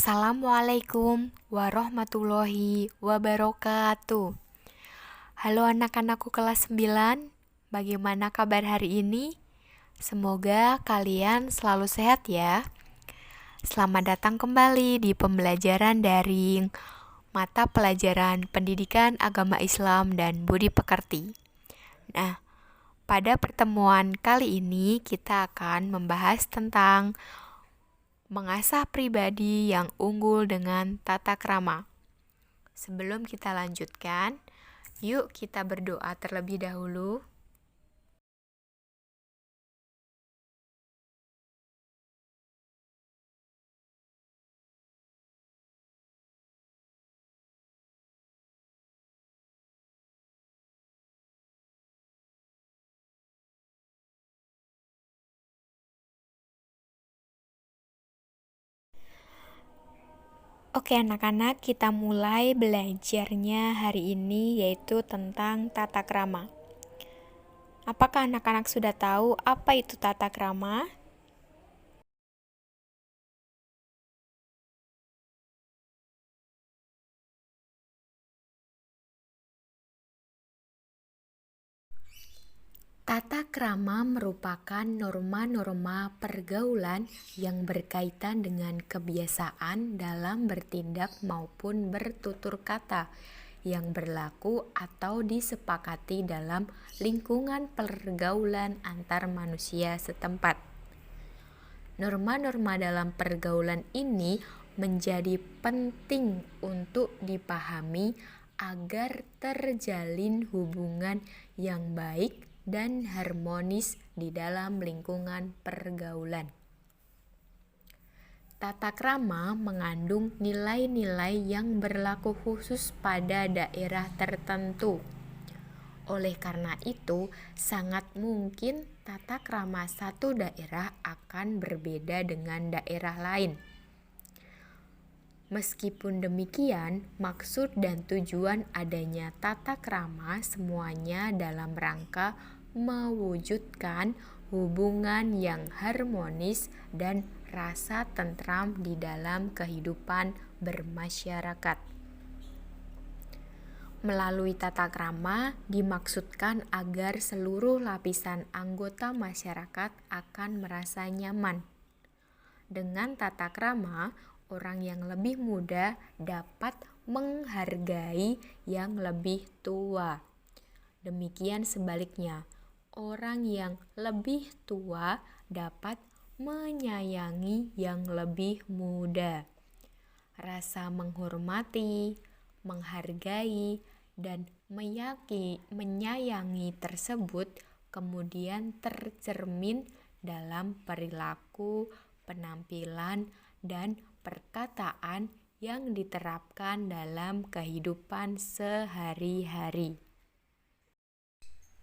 Assalamualaikum warahmatullahi wabarakatuh. Halo anak-anakku kelas 9, bagaimana kabar hari ini? Semoga kalian selalu sehat ya. Selamat datang kembali di pembelajaran daring mata pelajaran Pendidikan Agama Islam dan Budi Pekerti. Nah, pada pertemuan kali ini kita akan membahas tentang mengasah pribadi yang unggul dengan tata krama. Sebelum kita lanjutkan, yuk kita berdoa terlebih dahulu. Oke anak-anak, kita mulai belajarnya hari ini yaitu tentang tata krama. Apakah anak-anak sudah tahu apa itu tata krama? Tata krama merupakan norma-norma pergaulan yang berkaitan dengan kebiasaan dalam bertindak maupun bertutur kata yang berlaku atau disepakati dalam lingkungan pergaulan antar manusia setempat. Norma-norma dalam pergaulan ini menjadi penting untuk dipahami agar terjalin hubungan yang baik dan harmonis di dalam lingkungan pergaulan. Tata krama mengandung nilai-nilai yang berlaku khusus pada daerah tertentu. Oleh karena itu, sangat mungkin tata krama satu daerah akan berbeda dengan daerah lain. Meskipun demikian, maksud dan tujuan adanya tata krama semuanya dalam rangka mewujudkan hubungan yang harmonis dan rasa tentram di dalam kehidupan bermasyarakat. Melalui tata krama dimaksudkan agar seluruh lapisan anggota masyarakat akan merasa nyaman. Dengan tata krama, orang yang lebih muda dapat menghargai yang lebih tua. Demikian sebaliknya, orang yang lebih tua dapat menyayangi yang lebih muda. Rasa menghormati, menghargai, dan menyayangi tersebut kemudian tercermin dalam perilaku, penampilan, dan perkataan yang diterapkan dalam kehidupan sehari-hari.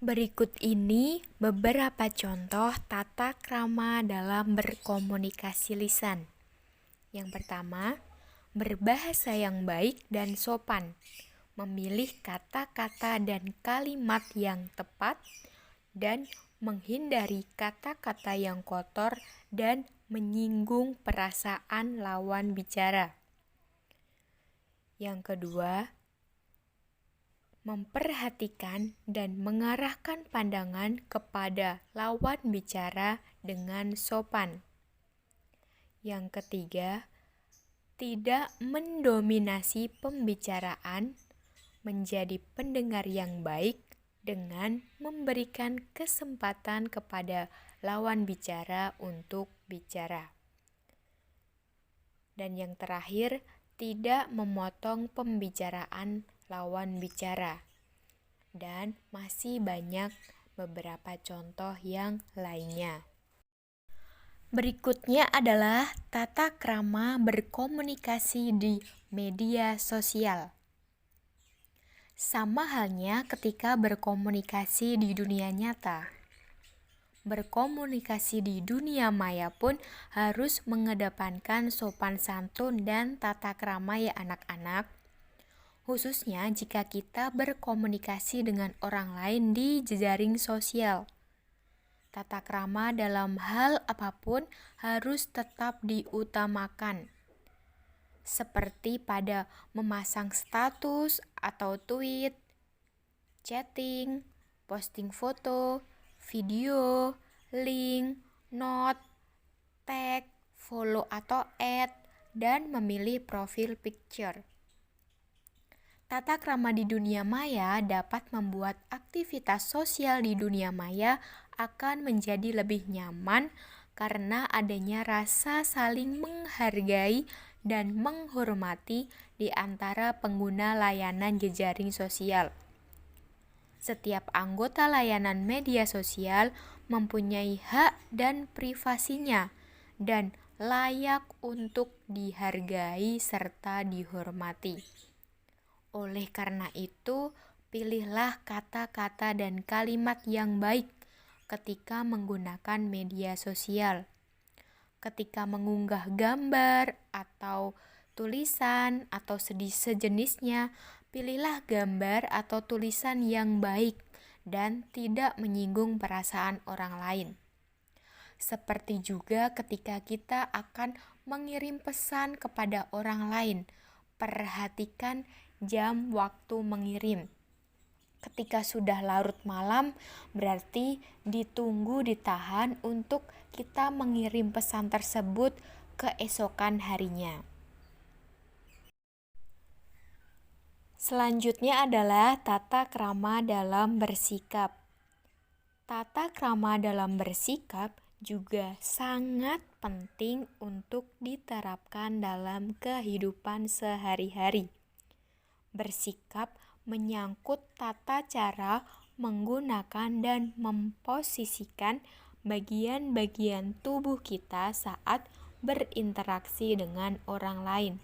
Berikut ini beberapa contoh tata krama dalam berkomunikasi lisan. Yang pertama, berbahasa yang baik dan sopan, memilih kata-kata dan kalimat yang tepat, dan menghindari kata-kata yang kotor dan menyinggung perasaan lawan bicara. Yang kedua, memperhatikan dan mengarahkan pandangan kepada lawan bicara dengan sopan. Yang ketiga, tidak mendominasi pembicaraan, menjadi pendengar yang baik dengan memberikan kesempatan kepada lawan bicara untuk bicara. Dan yang terakhir, tidak memotong pembicaraan lawan bicara. Dan masih banyak beberapa contoh yang lainnya. Berikutnya adalah tata krama berkomunikasi di media sosial. Sama halnya ketika berkomunikasi di dunia nyata. Berkomunikasi di dunia maya pun harus mengedepankan sopan santun dan tata krama ya anak-anak. Khususnya jika kita berkomunikasi dengan orang lain di jejaring sosial. Tata krama dalam hal apapun harus tetap diutamakan. seperti pada memasang status atau tweet, chatting, posting foto, video, link, note, tag, follow atau add, dan memilih profil picture. Tata krama di dunia maya dapat membuat aktivitas sosial di dunia maya akan menjadi lebih nyaman karena adanya rasa saling menghargai dan menghormati di antara pengguna layanan jejaring sosial. Setiap anggota layanan media sosial mempunyai hak dan privasinya dan layak untuk dihargai serta dihormati. Oleh karena itu, pilihlah kata-kata dan kalimat yang baik ketika menggunakan media sosial. Ketika mengunggah gambar atau tulisan atau sejenisnya, pilihlah gambar atau tulisan yang baik dan tidak menyinggung perasaan orang lain. Seperti juga ketika kita akan mengirim pesan kepada orang lain, perhatikan jam waktu mengirim. Ketika sudah larut malam, berarti ditahan untuk kita mengirim pesan tersebut keesokan harinya. Selanjutnya adalah tata krama dalam bersikap. Tata krama dalam bersikap juga sangat penting untuk diterapkan dalam kehidupan sehari-hari. Bersikap menyangkut tata cara menggunakan dan memposisikan bagian-bagian tubuh kita saat berinteraksi dengan orang lain.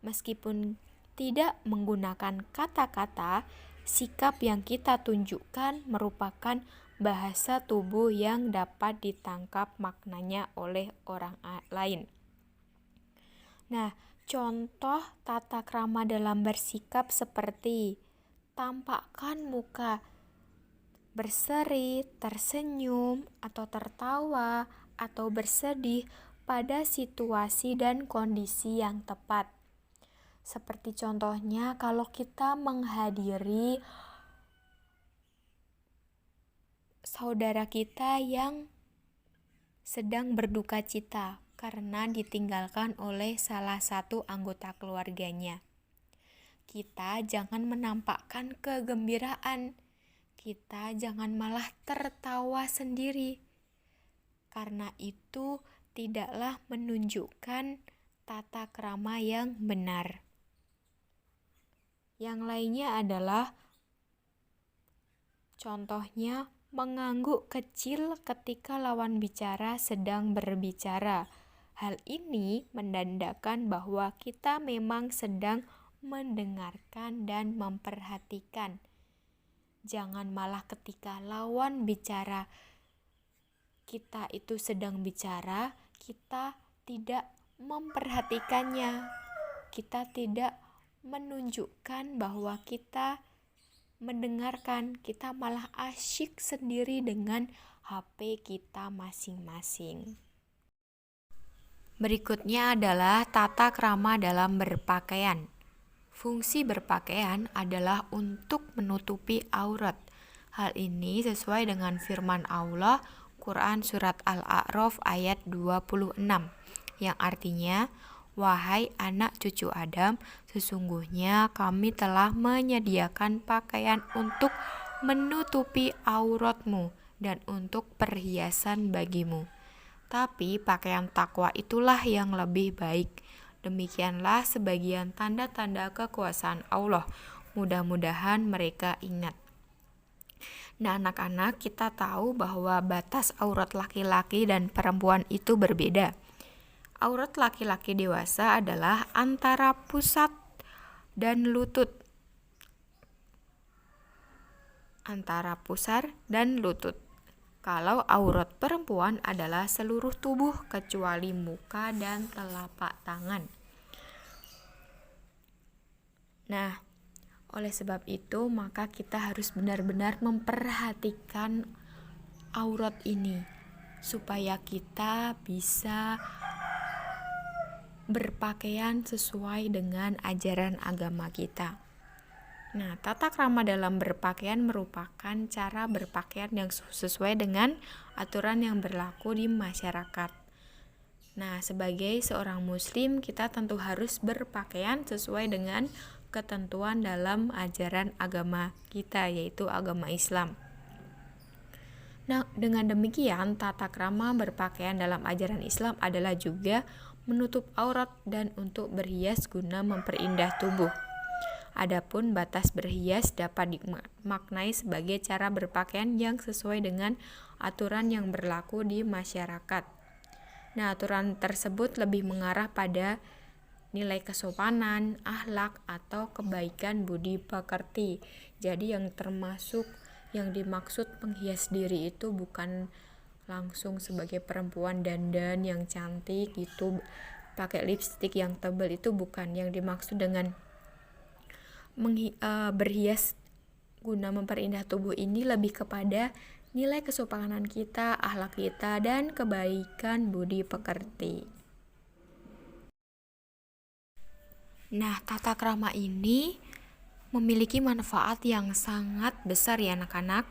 Meskipun tidak menggunakan kata-kata, sikap yang kita tunjukkan merupakan bahasa tubuh yang dapat ditangkap maknanya oleh orang lain. Nah, contoh tata krama dalam bersikap seperti tampakkan muka berseri, tersenyum, atau tertawa, atau bersedih pada situasi dan kondisi yang tepat. Seperti contohnya kalau kita menghadiri saudara kita yang sedang berduka cita karena ditinggalkan oleh salah satu anggota keluarganya. Kita jangan menampakkan kegembiraan, kita jangan malah tertawa sendiri, karena itu tidaklah menunjukkan tata krama yang benar. Yang lainnya adalah contohnya mengangguk kecil ketika lawan bicara sedang berbicara. Hal ini menandakan bahwa kita memang sedang mendengarkan dan memperhatikan. Jangan malah ketika lawan bicara kita itu sedang bicara, kita tidak memperhatikannya. Kita tidak menunjukkan bahwa kita mendengarkan, kita malah asyik sendiri dengan HP kita masing-masing. Berikutnya adalah tata krama dalam berpakaian. Fungsi berpakaian adalah untuk menutupi aurat. Hal ini sesuai dengan firman Allah, Quran Surat Al-A'raf ayat 26, yang artinya, wahai anak cucu Adam, sesungguhnya kami telah menyediakan pakaian untuk menutupi auratmu dan untuk perhiasan bagimu. Tapi pakaian takwa itulah yang lebih baik. Demikianlah sebagian tanda-tanda kekuasaan Allah. Mudah-mudahan mereka ingat. Nah, anak-anak, kita tahu bahwa batas aurat laki-laki dan perempuan itu berbeda. Aurat laki-laki dewasa adalah antara pusat dan lutut. Antara pusar dan lutut. Kalau aurat perempuan adalah seluruh tubuh kecuali muka dan telapak tangan. Nah, oleh sebab itu maka kita harus benar-benar memperhatikan aurat ini supaya kita bisa berpakaian sesuai dengan ajaran agama kita. Nah, tata krama dalam berpakaian merupakan cara berpakaian yang sesuai dengan aturan yang berlaku di masyarakat. Nah, sebagai seorang muslim, kita tentu harus berpakaian sesuai dengan ketentuan dalam ajaran agama kita, yaitu agama Islam. Nah, dengan demikian, tata krama berpakaian dalam ajaran Islam adalah juga menutup aurat dan untuk berhias guna memperindah tubuh. Adapun batas berhias dapat dimaknai sebagai cara berpakaian yang sesuai dengan aturan yang berlaku di masyarakat. Nah, aturan tersebut lebih mengarah pada nilai kesopanan, akhlak, atau kebaikan budi pekerti. Jadi yang dimaksud menghias diri itu bukan langsung sebagai perempuan dandan yang cantik gitu, pakai lipstik yang tebal, itu bukan. Yang dimaksud dengan berhias guna memperindah tubuh ini lebih kepada nilai kesopanan kita, akhlak kita, dan kebaikan budi pekerti. Nah, tata krama ini memiliki manfaat yang sangat besar ya anak-anak.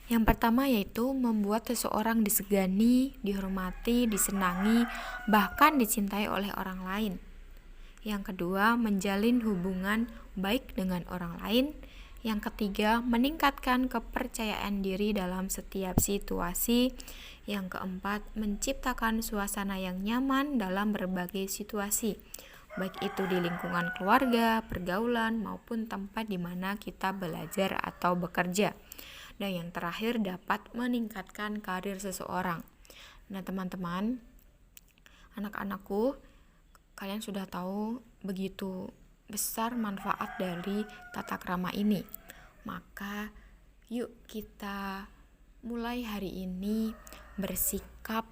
Yang pertama yaitu membuat seseorang disegani, dihormati, disenangi, bahkan dicintai oleh orang lain. Yang kedua, menjalin hubungan baik dengan orang lain. Yang ketiga, meningkatkan kepercayaan diri dalam setiap situasi. Yang keempat, menciptakan suasana yang nyaman dalam berbagai situasi, baik itu di lingkungan keluarga, pergaulan, maupun tempat di mana kita belajar atau bekerja. Dan yang terakhir, dapat meningkatkan karir seseorang. Nah, teman-teman, anak-anakku, kalian sudah tahu begitu besar manfaat dari tata krama ini. Maka yuk kita mulai hari ini bersikap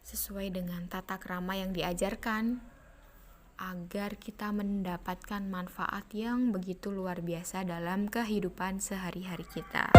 sesuai dengan tata krama yang diajarkan, agar kita mendapatkan manfaat yang begitu luar biasa dalam kehidupan sehari-hari kita.